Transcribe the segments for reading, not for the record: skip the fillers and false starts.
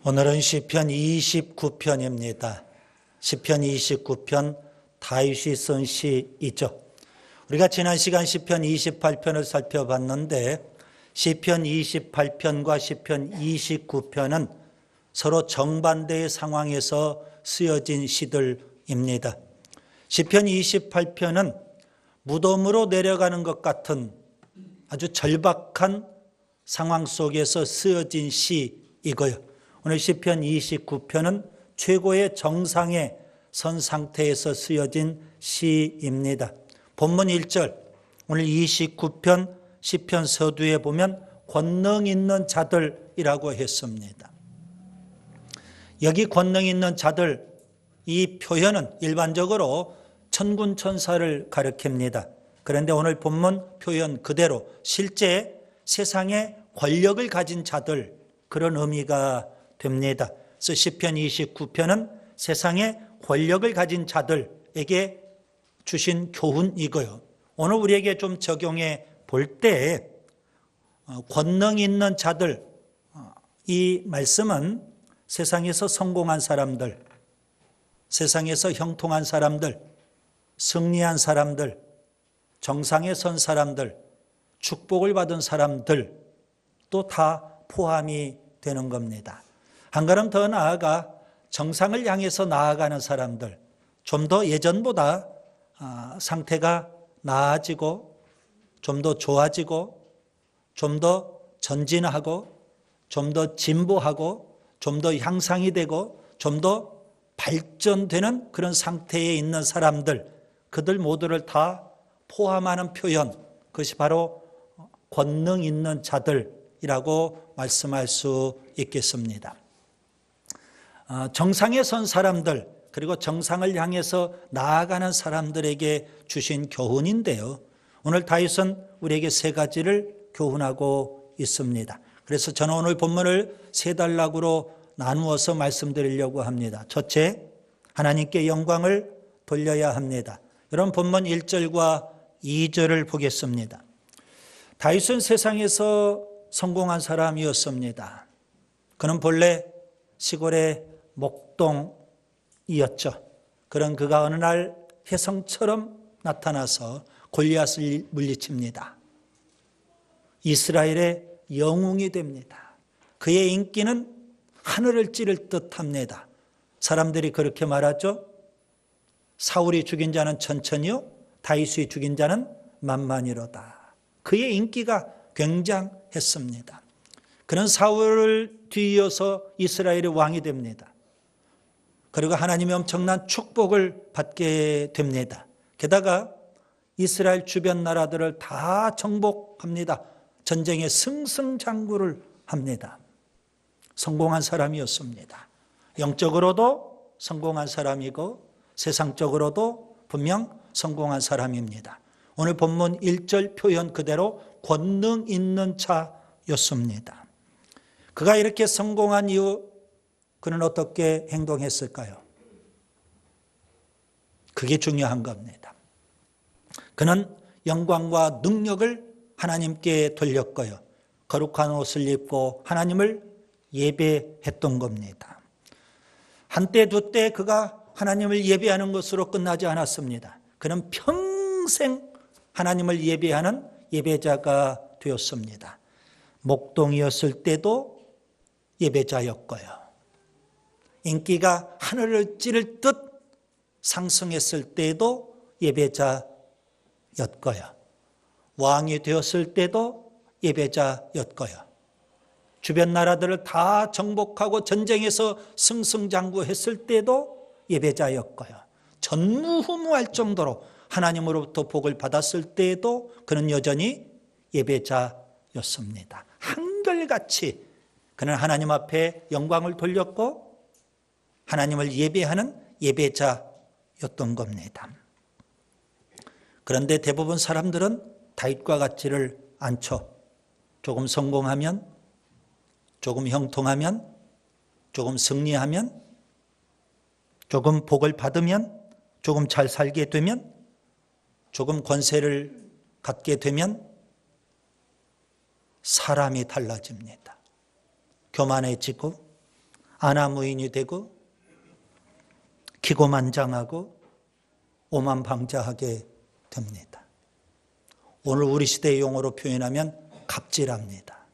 오늘은 시편 29편입니다. 시편 29편 다윗이 쓴 시이죠. 우리가 지난 시간 시편 28편을 살펴봤는데 시편 28편과 시편 29편은 서로 정반대의 상황에서 쓰여진 시들입니다. 시편 28편은 무덤으로 내려가는 것 같은 아주 절박한 상황 속에서 쓰여진 시이고요. 오늘 시편 29편은 최고의 정상에 선 상태에서 쓰여진 시입니다. 본문 1절, 오늘 29편 시편 서두에 보면 권능 있는 자들이라고 했습니다. 여기 권능 있는 자들, 이 표현은 일반적으로 천군 천사를 가리킵니다. 그런데 오늘 본문 표현 그대로 실제 세상에 권력을 가진 자들, 그런 의미가 됩니다. 그래서 시편 29편은 세상에 권력을 가진 자들에게 주신 교훈이고요. 오늘 우리에게 좀 적용해 볼 때 권능 있는 자들, 이 말씀은 세상에서 성공한 사람들, 세상에서 형통한 사람들, 승리한 사람들, 정상에 선 사람들, 축복을 받은 사람들 또 다 포함이 되는 겁니다. 한 걸음 더 나아가 정상을 향해서 나아가는 사람들, 좀 더 예전보다 상태가 나아지고 좀 더 좋아지고 좀 더 전진하고 좀 더 진보하고 좀 더 향상이 되고 좀 더 발전되는 그런 상태에 있는 사람들, 그들 모두를 다 포함하는 표현, 그것이 바로 권능 있는 자들이라고 말씀할 수 있겠습니다. 정상에 선 사람들, 그리고 정상을 향해서 나아가는 사람들에게 주신 교훈인데요. 오늘 다윗은 우리에게 세 가지를 교훈하고 있습니다. 그래서 저는 오늘 본문을 세 단락으로 나누어서 말씀드리려고 합니다. 첫째, 하나님께 영광을 돌려야 합니다. 여러분 본문 1절과 2절을 보겠습니다. 다윗은 세상에서 성공한 사람이었습니다. 그는 본래 시골의 목동이었죠. 그런 그가 어느 날 혜성처럼 나타나서 골리앗을 물리칩니다. 이스라엘의 영웅이 됩니다. 그의 인기는 하늘을 찌를 듯합니다. 사람들이 그렇게 말하죠. 사울이 죽인 자는 천천히요, 다윗이 죽인 자는 만만이로다. 그의 인기가 굉장했습니다. 그는 사울을 뒤이어서 이스라엘의 왕이 됩니다. 그리고 하나님의 엄청난 축복을 받게 됩니다. 게다가 이스라엘 주변 나라들을 다 정복합니다. 전쟁에 승승장구를 합니다. 성공한 사람이었습니다. 영적으로도 성공한 사람이고 세상적으로도 분명 성공한 사람입니다. 오늘 본문 1절 표현 그대로 권능 있는 자였습니다. 그가 이렇게 성공한 이후 그는 어떻게 행동했을까요? 그게 중요한 겁니다. 그는 영광과 능력을 하나님께 돌렸고요. 거룩한 옷을 입고 하나님을 예배했던 겁니다. 한때 두때 그가 하나님을 예배하는 것으로 끝나지 않았습니다. 그는 평생 하나님을 예배하는 예배자가 되었습니다. 목동이었을 때도 예배자였고요. 인기가 하늘을 찌를 듯 상승했을 때도 예배자였고요. 왕이 되었을 때도 예배자였고요. 주변 나라들을 다 정복하고 전쟁에서 승승장구했을 때도 예배자였고요. 전무후무할 정도로 하나님으로부터 복을 받았을 때에도 그는 여전히 예배자였습니다. 한결같이 그는 하나님 앞에 영광을 돌렸고 하나님을 예배하는 예배자였던 겁니다. 그런데 대부분 사람들은 다윗과 같지를 않죠. 조금 성공하면, 조금 형통하면, 조금 승리하면, 조금 복을 받으면, 조금 잘 살게 되면, 조금 권세를 갖게 되면 사람이 달라집니다. 교만해지고 아나무인이 되고 기고만장하고 오만방자하게 됩니다. 오늘 우리 시대의 용어로 표현하면 갑질합니다.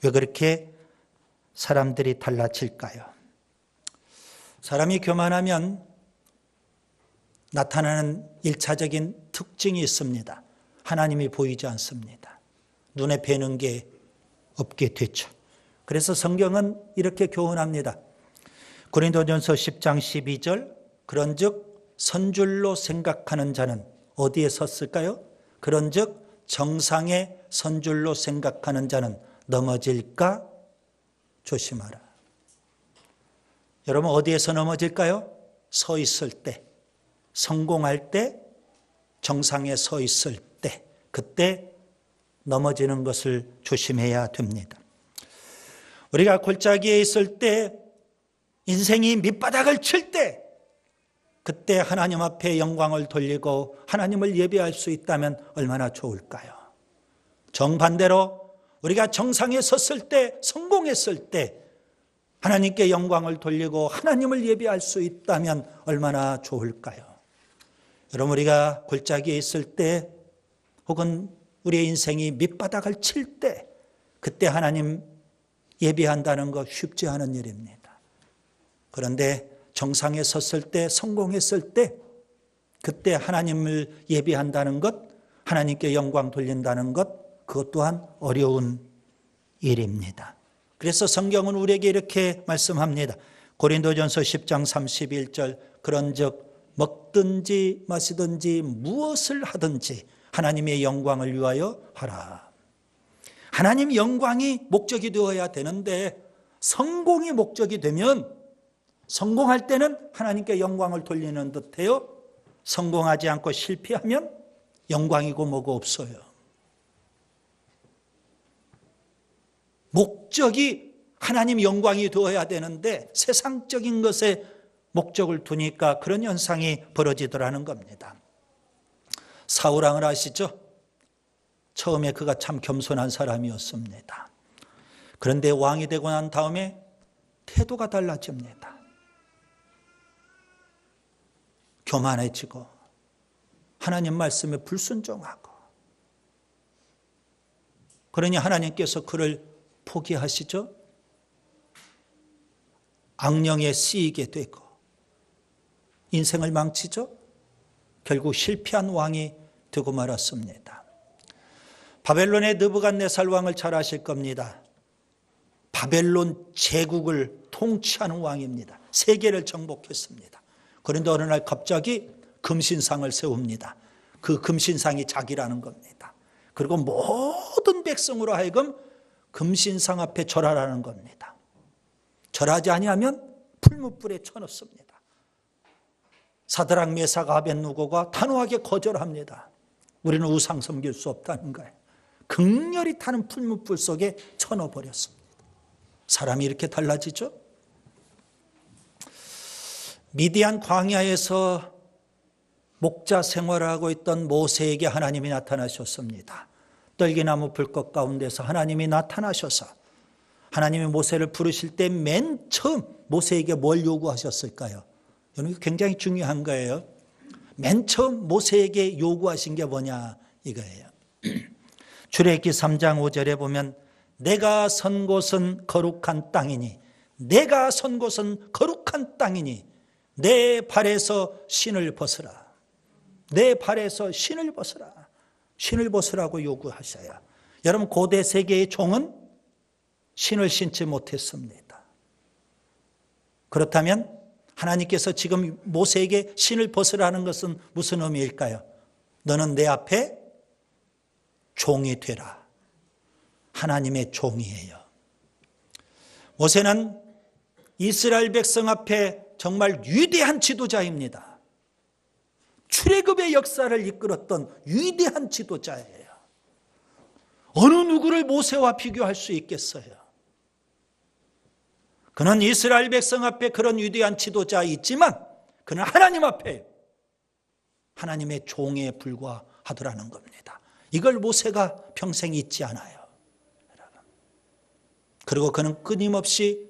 왜 그렇게 사람들이 달라질까요? 사람이 교만하면 나타나는 1차적인 특징이 있습니다. 하나님이 보이지 않습니다. 눈에 뵈는 게 없게 되죠. 그래서 성경은 이렇게 교훈합니다. 고린도전서 10장 12절 그런즉 선줄로 생각하는 자는 어디에 섰을까요? 그런즉 정상의 선줄로 생각하는 자는 넘어질까 조심하라. 여러분 어디에서 넘어질까요? 서 있을 때, 성공할 때, 정상에 서 있을 때, 그때 넘어지는 것을 조심해야 됩니다. 우리가 골짜기에 있을 때, 인생이 밑바닥을 칠 때, 그때 하나님 앞에 영광을 돌리고 하나님을 예배할 수 있다면 얼마나 좋을까요? 정반대로 우리가 정상에 섰을 때, 성공했을 때 하나님께 영광을 돌리고 하나님을 예배할 수 있다면 얼마나 좋을까요? 여러분 우리가 골짜기에 있을 때 혹은 우리의 인생이 밑바닥을 칠 때 그때 하나님 예배한다는 것 쉽지 않은 일입니다. 그런데 정상에 섰을 때, 성공했을 때 그때 하나님을 예배한다는 것, 하나님께 영광 돌린다는 것, 그것 또한 어려운 일입니다. 그래서 성경은 우리에게 이렇게 말씀합니다. 고린도전서 10장 31절 그런즉 먹든지 마시든지 무엇을 하든지 하나님의 영광을 위하여 하라. 하나님 영광이 목적이 되어야 되는데 성공이 목적이 되면 성공할 때는 하나님께 영광을 돌리는 듯해요. 성공하지 않고 실패하면 영광이고 뭐고 없어요. 목적이 하나님 영광이 되어야 되는데 세상적인 것에 목적을 두니까 그런 현상이 벌어지더라는 겁니다. 사울왕을 아시죠? 처음에 그가 참 겸손한 사람이었습니다. 그런데 왕이 되고 난 다음에 태도가 달라집니다. 교만해지고 하나님 말씀에 불순종하고 그러니 하나님께서 그를 포기하시죠. 악령에 쓰이게 되고 인생을 망치죠. 결국 실패한 왕이 되고 말았습니다. 바벨론의 느부갓네살 왕을 잘 아실 겁니다. 바벨론 제국을 통치하는 왕입니다. 세계를 정복했습니다. 그런데 어느 날 갑자기 금신상을 세웁니다. 그 금신상이 자기라는 겁니다. 그리고 모든 백성으로 하여금 금신상 앞에 절하라는 겁니다. 절하지 아니하면 풀무불에 쳐넣습니다. 사드락 메삭 아벳느고가 단호하게 거절합니다. 우리는 우상 섬길 수 없다는 거예요. 극렬히 타는 풀무불 속에 쳐넣어버렸습니다. 사람이 이렇게 달라지죠? 미디안 광야에서 목자 생활하고 있던 모세에게 하나님이 나타나셨습니다. 떨기나무 불꽃 가운데서 하나님이 나타나셔서 하나님이 모세를 부르실 때 맨 처음 모세에게 뭘 요구하셨을까요? 여러분 굉장히 중요한 거예요. 맨 처음 모세에게 요구하신 게 뭐냐 이거예요. 출애굽기 3장 5절에 보면 내가 선 곳은 거룩한 땅이니 내가 선 곳은 거룩한 땅이니 내 발에서 신을 벗으라. 내 발에서 신을 벗으라. 신을 벗으라고 요구하셔요. 여러분 고대 세계의 종은 신을 신지 못했습니다. 그렇다면 하나님께서 지금 모세에게 신을 벗으라는 것은 무슨 의미일까요? 너는 내 앞에 종이 되라. 하나님의 종이에요. 모세는 이스라엘 백성 앞에 정말 위대한 지도자입니다. 출애굽의 역사를 이끌었던 위대한 지도자예요. 어느 누구를 모세와 비교할 수 있겠어요? 그는 이스라엘 백성 앞에 그런 위대한 지도자이지만 그는 하나님 앞에 하나님의 종에 불과하더라는 겁니다. 이걸 모세가 평생 잊지 않아요. 그리고 그는 끊임없이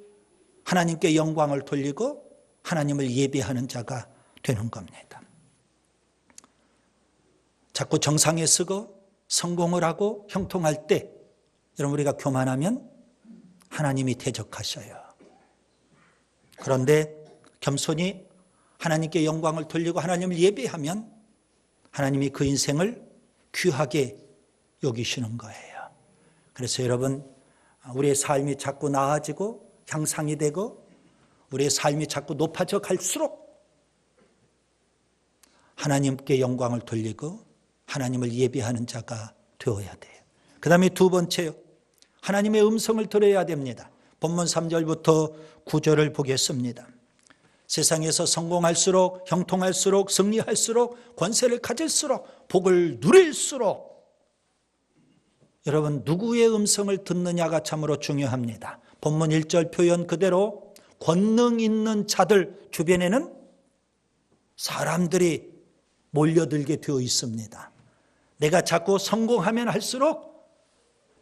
하나님께 영광을 돌리고 하나님을 예배하는 자가 되는 겁니다. 자꾸 정상에 서고 성공을 하고 형통할 때 여러분 우리가 교만하면 하나님이 대적하셔요. 그런데 겸손히 하나님께 영광을 돌리고 하나님을 예배하면 하나님이 그 인생을 귀하게 여기시는 거예요. 그래서 여러분 우리의 삶이 자꾸 나아지고 향상이 되고 우리의 삶이 자꾸 높아져 갈수록 하나님께 영광을 돌리고 하나님을 예배하는 자가 되어야 돼요. 그 다음에 두 번째요. 하나님의 음성을 들어야 됩니다. 본문 3절부터 9절을 보겠습니다. 세상에서 성공할수록 형통할수록 승리할수록 권세를 가질수록 복을 누릴수록 여러분 누구의 음성을 듣느냐가 참으로 중요합니다. 본문 1절 표현 그대로 권능 있는 자들 주변에는 사람들이 몰려들게 되어 있습니다. 내가 자꾸 성공하면 할수록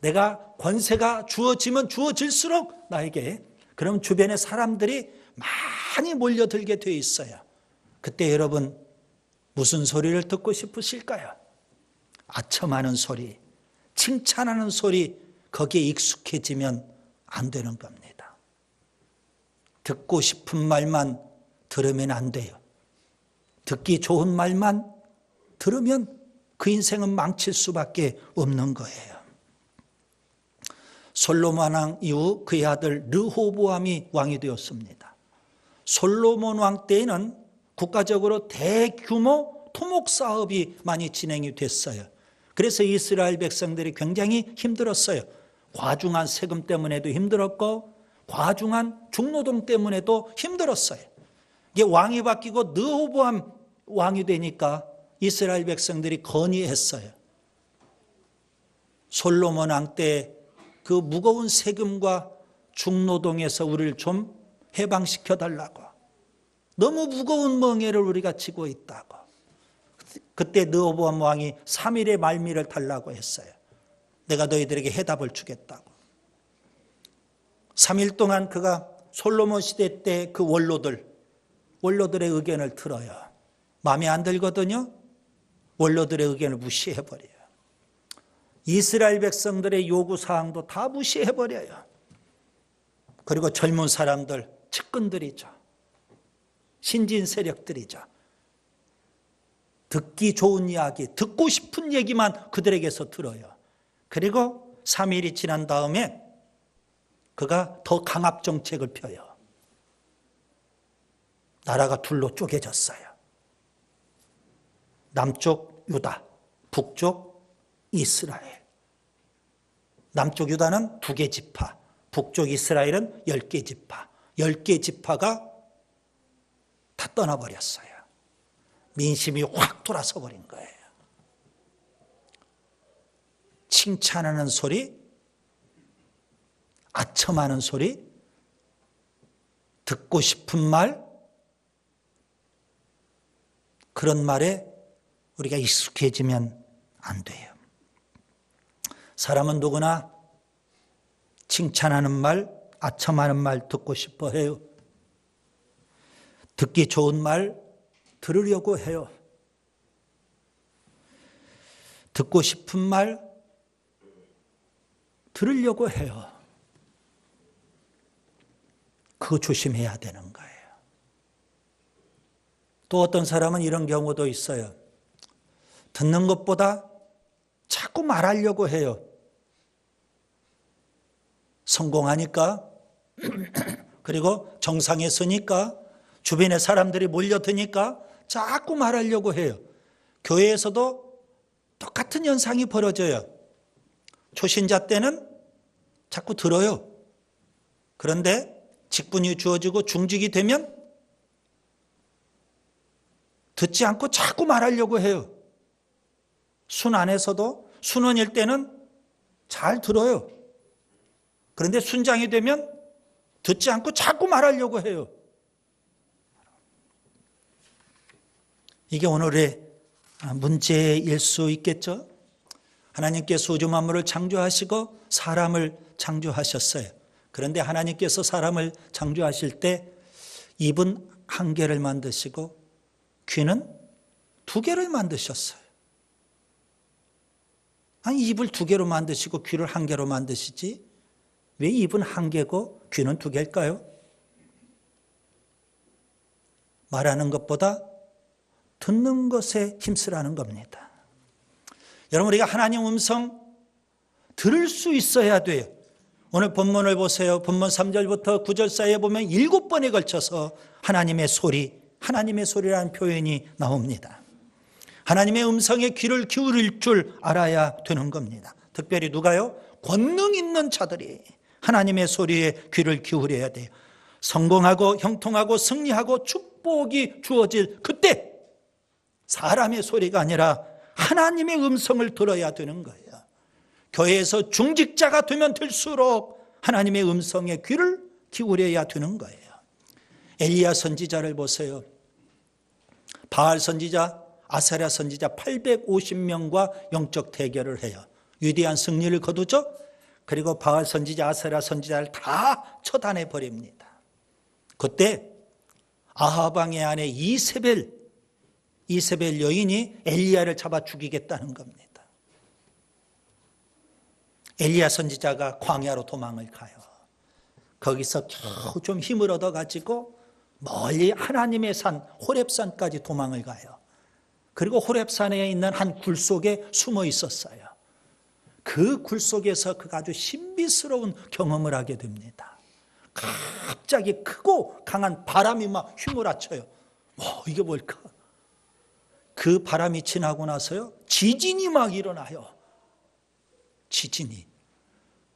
내가 권세가 주어지면 주어질수록 나에게 그럼 주변에 사람들이 많이 몰려들게 되어 있어요. 그때 여러분 무슨 소리를 듣고 싶으실까요? 아첨하는 소리, 칭찬하는 소리 거기에 익숙해지면 안 되는 겁니다. 듣고 싶은 말만 들으면 안 돼요. 듣기 좋은 말만 들으면 그 인생은 망칠 수밖에 없는 거예요. 솔로몬 왕 이후 그의 아들 르호보암이 왕이 되었습니다. 솔로몬 왕 때에는 국가적으로 대규모 토목 사업이 많이 진행이 됐어요. 그래서 이스라엘 백성들이 굉장히 힘들었어요. 과중한 세금 때문에도 힘들었고 과중한 중노동 때문에도 힘들었어요. 이게 왕이 바뀌고 르호보암 왕이 되니까 이스라엘 백성들이 건의했어요. 솔로몬 왕 때 그 무거운 세금과 중노동에서 우리를 좀 해방시켜 달라고. 너무 무거운 멍에를 우리가 지고 있다고. 그때 르호보암 왕이 3일의 말미를 달라고 했어요. 내가 너희들에게 해답을 주겠다고. 3일 동안 그가 솔로몬 시대 때 그 원로들의 의견을 들어요. 마음에 안 들거든요. 원로들의 의견을 무시해버려요. 이스라엘 백성들의 요구사항도 다 무시해버려요. 그리고 젊은 사람들, 측근들이죠. 신진 세력들이죠. 듣기 좋은 이야기, 듣고 싶은 얘기만 그들에게서 들어요. 그리고 3일이 지난 다음에 그가 더 강압 정책을 펴요. 나라가 둘로 쪼개졌어요. 남쪽 유다, 북쪽 이스라엘. 남쪽 유다는 2개 지파, 북쪽 이스라엘은 10개 지파. 10개 지파가 다 떠나버렸어요. 민심이 확 돌아서 버린 거예요. 칭찬하는 소리, 아첨하는 소리, 듣고 싶은 말, 그런 말에 우리가 익숙해지면 안 돼요. 사람은 누구나 칭찬하는 말, 아첨하는 말 듣고 싶어 해요. 듣기 좋은 말 들으려고 해요. 듣고 싶은 말 들으려고 해요. 그거 조심해야 되는 거예요. 또 어떤 사람은 이런 경우도 있어요. 듣는 것보다 자꾸 말하려고 해요. 성공하니까 그리고 정상에 서니까 주변에 사람들이 몰려드니까 자꾸 말하려고 해요. 교회에서도 똑같은 현상이 벌어져요. 초신자 때는 자꾸 들어요. 그런데 직분이 주어지고 중직이 되면 듣지 않고 자꾸 말하려고 해요. 순 안에서도 순원일 때는 잘 들어요. 그런데 순장이 되면 듣지 않고 자꾸 말하려고 해요. 이게 오늘의 문제일 수 있겠죠? 하나님께서 우주 만물을 창조하시고 사람을 창조하셨어요. 그런데 하나님께서 사람을 창조하실 때 입은 한 개를 만드시고 귀는 두 개를 만드셨어요. 아니, 입을 두 개로 만드시고 귀를 한 개로 만드시지 왜 입은 한 개고 귀는 두 개일까요? 말하는 것보다 듣는 것에 힘쓰라는 겁니다. 여러분, 우리가 하나님 음성 들을 수 있어야 돼요. 오늘 본문을 보세요. 본문 3절부터 9절 사이에 보면 7번에 걸쳐서 하나님의 소리라는 표현이 나옵니다. 하나님의 음성에 귀를 기울일 줄 알아야 되는 겁니다. 특별히 누가요? 권능 있는 자들이 하나님의 소리에 귀를 기울여야 돼요. 성공하고 형통하고 승리하고 축복이 주어질 그때 사람의 소리가 아니라 하나님의 음성을 들어야 되는 거예요. 교회에서 중직자가 되면 될수록 하나님의 음성에 귀를 기울여야 되는 거예요. 엘리야 선지자를 보세요. 바알 선지자, 아사랴 선지자 850명과 영적 대결을 해요. 위대한 승리를 거두죠. 그리고 바알 선지자, 아사랴 선지자를 다 처단해 버립니다. 그때 아합 왕의 아내 이세벨 여인이 엘리야를 잡아 죽이겠다는 겁니다. 엘리야 선지자가 광야로 도망을 가요. 거기서 겨우 좀 힘을 얻어가지고 멀리 하나님의 산 호렙산까지 도망을 가요. 그리고 호렙산에 있는 한 굴 속에 숨어 있었어요. 그 굴 속에서 그가 아주 신비스러운 경험을 하게 됩니다. 갑자기 크고 강한 바람이 막 휘몰아쳐요. 이게 뭘까? 그 바람이 지나고 나서요, 지진이 막 일어나요. 지진이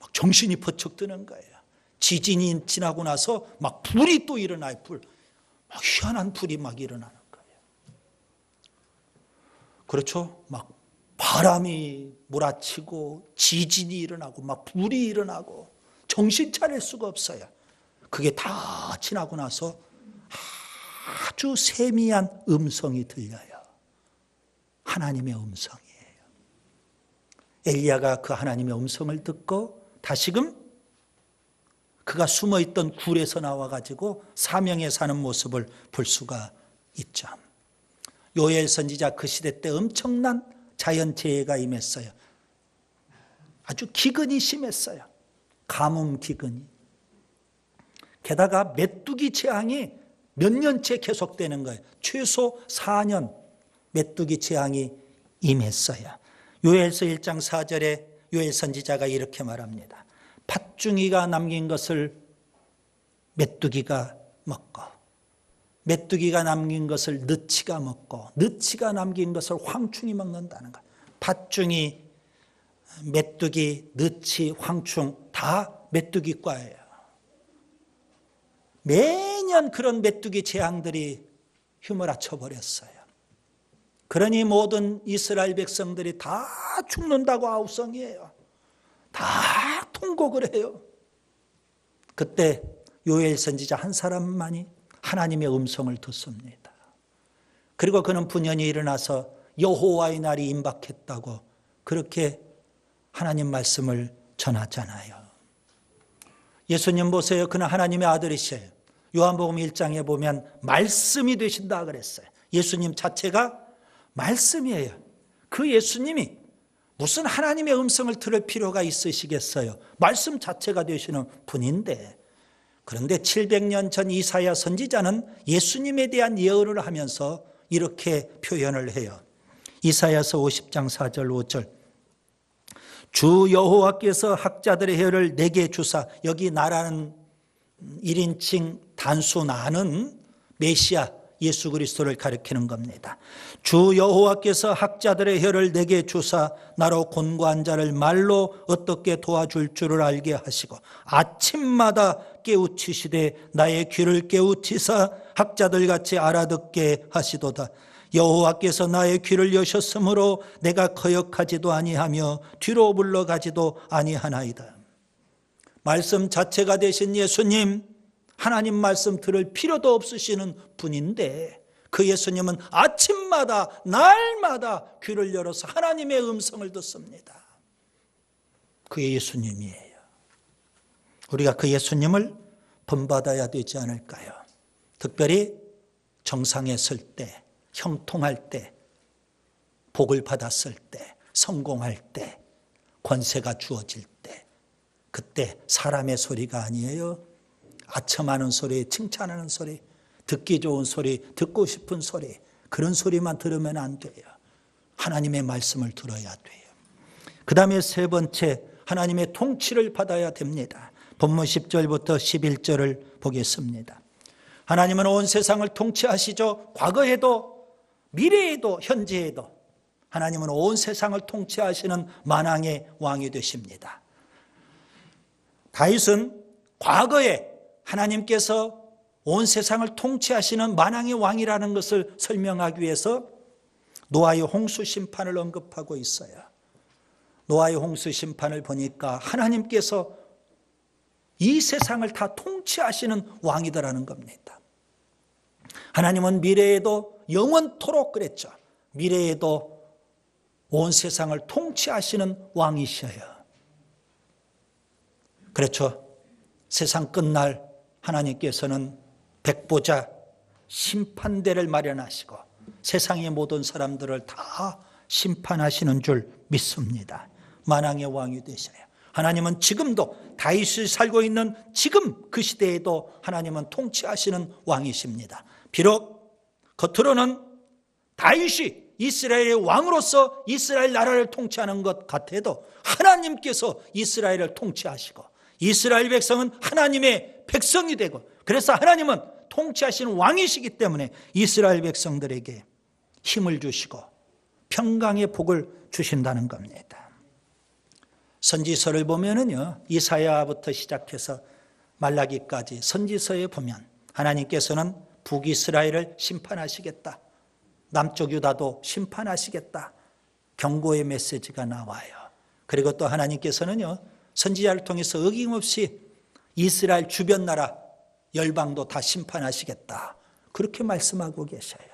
막 정신이 번쩍 드는 거예요. 지진이 지나고 나서 막 불이 또 일어나요. 막 희한한 불이 막 일어나는 거예요. 그렇죠? 막 바람이 몰아치고 지진이 일어나고 막 불이 일어나고 정신 차릴 수가 없어요. 그게 다 지나고 나서 아주 세미한 음성이 들려요. 하나님의 음성이에요. 엘리야가 그 하나님의 음성을 듣고 다시금 그가 숨어있던 굴에서 나와가지고 사명에 사는 모습을 볼 수가 있죠. 요엘 선지자 그 시대 때 엄청난 자연재해가 임했어요. 아주 기근이 심했어요. 가뭄 기근이. 게다가 메뚜기 재앙이 몇 년째 계속되는 거예요. 최소 4년 메뚜기 재앙이 임했어요. 요엘서 1장 4절에 요엘 선지자가 이렇게 말합니다. 팥중이가 남긴 것을 메뚜기가 먹고, 메뚜기가 남긴 것을 느치가 먹고, 느치가 남긴 것을 황충이 먹는다는 거예요. 팥중이, 메뚜기, 느치, 황충 다 메뚜기과예요. 매년 그런 메뚜기 재앙들이 휘몰아쳐 버렸어요. 그러니 모든 이스라엘 백성들이 다 죽는다고 아우성이에요. 다 통곡을 해요. 그때 요엘 선지자 한 사람만이 하나님의 음성을 듣습니다. 그리고 그는 분연히 일어나서 여호와의 날이 임박했다고 그렇게 하나님 말씀을 전하잖아요. 예수님 보세요. 그는 하나님의 아들이셔요. 요한복음 1장에 보면 말씀이 되신다 그랬어요. 예수님 자체가 말씀이에요. 그 예수님이 무슨 하나님의 음성을 들을 필요가 있으시겠어요? 말씀 자체가 되시는 분인데, 그런데 700년 전 이사야 선지자는 예수님에 대한 예언을 하면서 이렇게 표현을 해요. 이사야서 50장 4절 5절 주 여호와께서 학자들의 혀를 내게 주사, 여기 나라는 1인칭 단수 나는 메시아 예수 그리스도를 가리키는 겁니다. 주 여호와께서 학자들의 혀를 내게 주사 나로 곤고한 자를 말로 어떻게 도와줄 줄을 알게 하시고 아침마다 깨우치시되 나의 귀를 깨우치사 학자들같이 알아듣게 하시도다. 여호와께서 나의 귀를 여셨으므로 내가 거역하지도 아니하며 뒤로 물러가지도 아니하나이다. 말씀 자체가 되신 예수님, 하나님 말씀 들을 필요도 없으시는 분인데 그 예수님은 아침마다 날마다 귀를 열어서 하나님의 음성을 듣습니다. 그게 예수님이에요. 우리가 그 예수님을 본받아야 되지 않을까요? 특별히 정상에 설 때, 형통할 때, 복을 받았을 때, 성공할 때, 권세가 주어질 때, 그때 사람의 소리가 아니에요. 아첨하는 소리, 칭찬하는 소리, 듣기 좋은 소리, 듣고 싶은 소리, 그런 소리만 들으면 안 돼요. 하나님의 말씀을 들어야 돼요. 그 다음에 세 번째, 하나님의 통치를 받아야 됩니다. 본문 10절부터 11절을 보겠습니다. 하나님은 온 세상을 통치하시죠. 과거에도 미래에도 현재에도 하나님은 온 세상을 통치하시는 만왕의 왕이 되십니다. 다윗은 과거에 하나님께서 온 세상을 통치하시는 만왕의 왕이라는 것을 설명하기 위해서 노아의 홍수 심판을 언급하고 있어요. 노아의 홍수 심판을 보니까 하나님께서 이 세상을 다 통치하시는 왕이더라는 겁니다. 하나님은 미래에도 영원토록 그랬죠. 미래에도 온 세상을 통치하시는 왕이셔요. 그렇죠. 세상 끝날 하나님께서는 백보자 심판대를 마련하시고 세상의 모든 사람들을 다 심판하시는 줄 믿습니다. 만왕의 왕이 되셔요. 하나님은 지금도 다윗이 살고 있는 지금 그 시대에도 하나님은 통치하시는 왕이십니다. 비록 겉으로는 다윗이 이스라엘의 왕으로서 이스라엘 나라를 통치하는 것 같아도 하나님께서 이스라엘을 통치하시고 이스라엘 백성은 하나님의 백성이 되고 그래서 하나님은 통치하시는 왕이시기 때문에 이스라엘 백성들에게 힘을 주시고 평강의 복을 주신다는 겁니다. 선지서를 보면은요, 이사야부터 시작해서 말라기까지 선지서에 보면 하나님께서는 북이스라엘을 심판하시겠다. 남쪽 유다도 심판하시겠다. 경고의 메시지가 나와요. 그리고 또 하나님께서는요, 선지자를 통해서 어김없이 이스라엘 주변 나라 열방도 다 심판하시겠다. 그렇게 말씀하고 계셔요.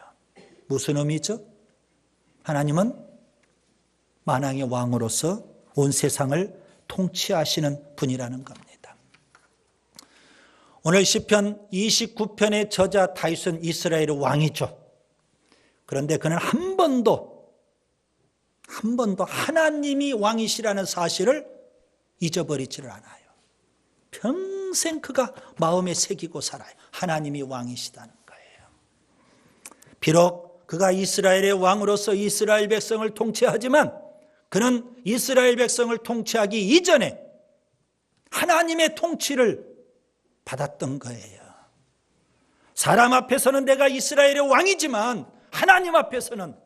무슨 의미죠? 하나님은 만왕의 왕으로서 온 세상을 통치하시는 분이라는 겁니다. 오늘 시편 29편의 저자 다윗은 이스라엘의 왕이죠. 그런데 그는 한 번도 하나님이 왕이시라는 사실을 잊어버리지를 않아요. 평생 그가 마음에 새기고 살아요. 하나님이 왕이시다는 거예요. 비록 그가 이스라엘의 왕으로서 이스라엘 백성을 통치하지만 그는 이스라엘 백성을 통치하기 이전에 하나님의 통치를 받았던 거예요. 사람 앞에서는 내가 이스라엘의 왕이지만 하나님 앞에서는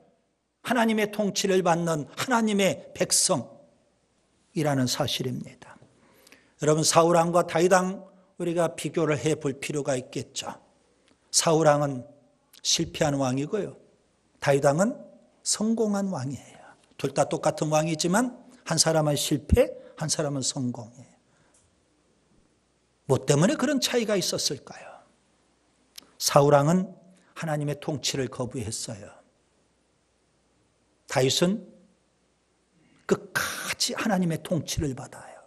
하나님의 통치를 받는 하나님의 백성이라는 사실입니다. 여러분, 사울왕과 다윗왕 우리가 비교를 해볼 필요가 있겠죠. 사울왕은 실패한 왕이고요. 다윗왕은 성공한 왕이에요. 둘 다 똑같은 왕이지만 한 사람은 실패, 한 사람은 성공이에요. 뭐 때문에 그런 차이가 있었을까요? 사울왕은 하나님의 통치를 거부했어요. 다윗은 끝까지 하나님의 통치를 받아요.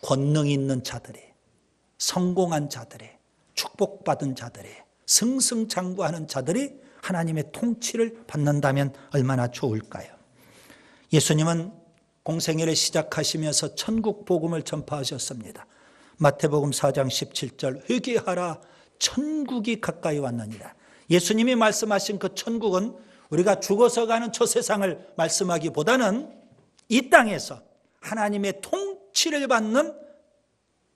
권능 있는 자들이, 성공한 자들이, 축복받은 자들이, 승승장구하는 자들이 하나님의 통치를 받는다면 얼마나 좋을까요? 예수님은 공생애를 시작하시면서 천국 복음을 전파하셨습니다. 마태복음 4장 17절 회개하라 천국이 가까이 왔느니라. 예수님이 말씀하신 그 천국은 우리가 죽어서 가는 저 세상을 말씀하기보다는 이 땅에서 하나님의 통치를 받는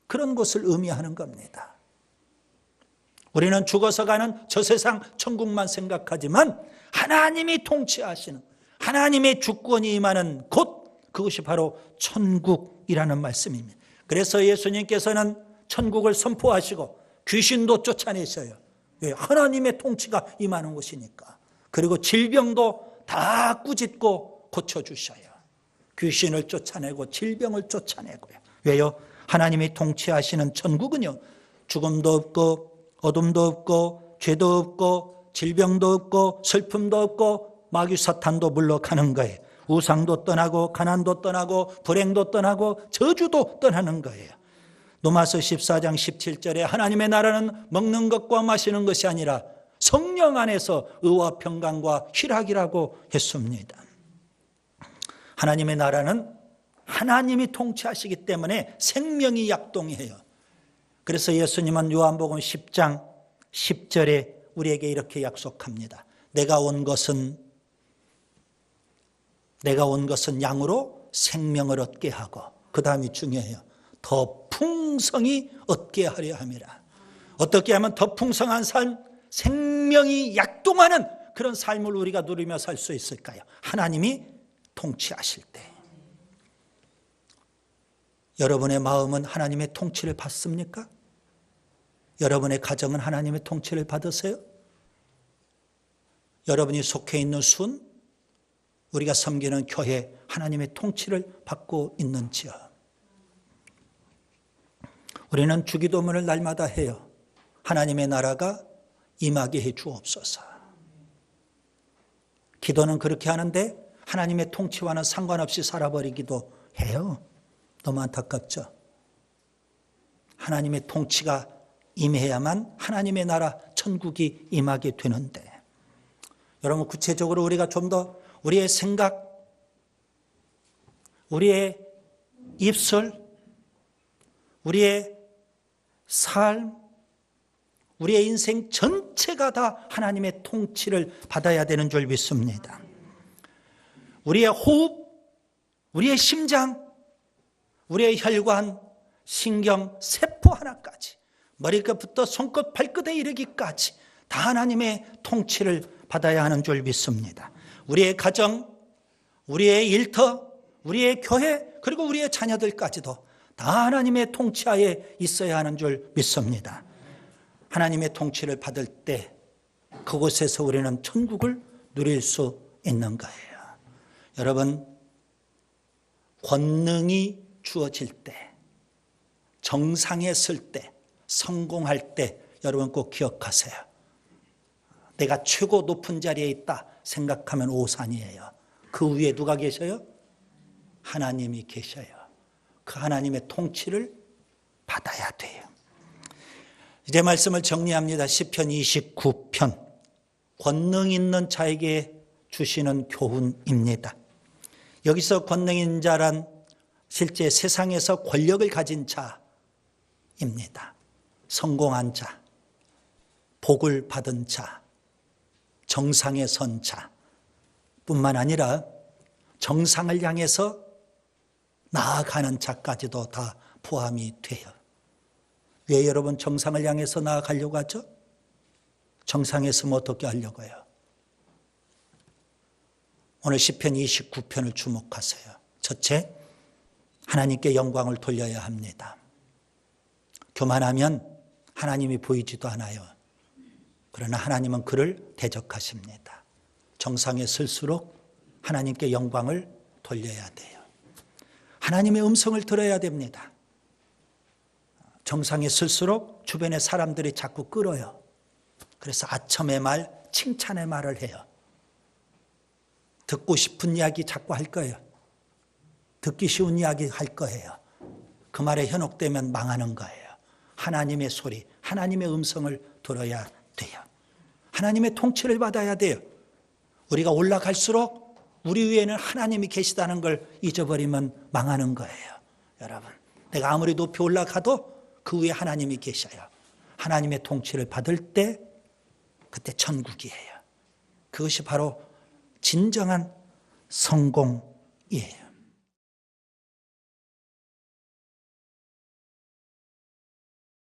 그런 곳을 의미하는 겁니다. 우리는 죽어서 가는 저 세상 천국만 생각하지만 하나님이 통치하시는 하나님의 주권이 임하는 곳, 그것이 바로 천국이라는 말씀입니다. 그래서 예수님께서는 천국을 선포하시고 귀신도 쫓아내셔요. 왜? 하나님의 통치가 임하는 곳이니까. 그리고 질병도 다 꾸짖고 고쳐주셔요. 귀신을 쫓아내고 질병을 쫓아내고요. 왜요? 하나님이 통치하시는 천국은요, 죽음도 없고 어둠도 없고 죄도 없고 질병도 없고 슬픔도 없고 마귀 사탄도 물러가는 거예요. 우상도 떠나고 가난도 떠나고 불행도 떠나고 저주도 떠나는 거예요. 로마서 14장 17절에 하나님의 나라는 먹는 것과 마시는 것이 아니라 성령 안에서 의와 평강과 희락이라고 했습니다. 하나님의 나라는 하나님이 통치하시기 때문에 생명이 약동해요. 그래서 예수님은 요한복음 10장 10절에 우리에게 이렇게 약속합니다. 내가 온 것은 양으로 생명을 얻게 하고, 그 다음이 중요해요. 더 풍성히 얻게 하려 함이라. 어떻게 하면 더 풍성한 삶, 생명이 약동하는 그런 삶을 우리가 누리며 살 수 있을까요? 하나님이 통치하실 때. 여러분의 마음은 하나님의 통치를 받습니까? 여러분의 가정은 하나님의 통치를 받으세요? 여러분이 속해 있는 순, 우리가 섬기는 교회 하나님의 통치를 받고 있는지요? 우리는 주기도문을 날마다 해요. 하나님의 나라가 임하게 해 주옵소서. 기도는 그렇게 하는데 하나님의 통치와는 상관없이 살아버리기도 해요. 너무 안타깝죠? 하나님의 통치가 임해야만 하나님의 나라 천국이 임하게 되는데, 여러분 구체적으로 우리가 좀 더 우리의 생각, 우리의 입술, 우리의 삶, 우리의 인생 전체가 다 하나님의 통치를 받아야 되는 줄 믿습니다. 우리의 호흡, 우리의 심장, 우리의 혈관, 신경, 세포 하나까지, 머리끝부터 손끝, 발끝에 이르기까지 다 하나님의 통치를 받아야 하는 줄 믿습니다. 우리의 가정, 우리의 일터, 우리의 교회, 그리고 우리의 자녀들까지도 다 하나님의 통치하에 있어야 하는 줄 믿습니다. 하나님의 통치를 받을 때 그곳에서 우리는 천국을 누릴 수 있는 거예요. 여러분, 권능이 주어질 때, 정상에 설 때, 성공할 때 여러분 꼭 기억하세요. 내가 최고 높은 자리에 있다 생각하면 오산이에요. 그 위에 누가 계셔요? 하나님이 계셔요. 그 하나님의 통치를 받아야 돼요. 이제 말씀을 정리합니다. 시편 29편, 권능 있는 자에게 주시는 교훈입니다. 여기서 권능 있는 자란 실제 세상에서 권력을 가진 자입니다. 성공한 자, 복을 받은 자, 정상에 선 자 뿐만 아니라 정상을 향해서 나아가는 자까지도 다 포함이 돼요. 왜 여러분 정상을 향해서 나아가려고 하죠? 정상에 서면 어떻게 하려고 해요? 오늘 시편 29편을 주목하세요. 첫째, 하나님께 영광을 돌려야 합니다. 교만하면 하나님이 보이지도 않아요. 그러나 하나님은 그를 대적하십니다. 정상에 설수록 하나님께 영광을 돌려야 돼요. 하나님의 음성을 들어야 됩니다. 정상에 설수록 주변의 사람들이 자꾸 끌어요. 그래서 아첨의 말, 칭찬의 말을 해요. 듣고 싶은 이야기 자꾸 할 거예요. 듣기 쉬운 이야기 할 거예요. 그 말에 현혹되면 망하는 거예요. 하나님의 소리, 하나님의 음성을 들어야 돼요. 하나님의 통치를 받아야 돼요. 우리가 올라갈수록 우리 위에는 하나님이 계시다는 걸 잊어버리면 망하는 거예요. 여러분, 내가 아무리 높이 올라가도 그 위에 하나님이 계셔요. 하나님의 통치를 받을 때 그때 천국이에요. 그것이 바로 진정한 성공이에요.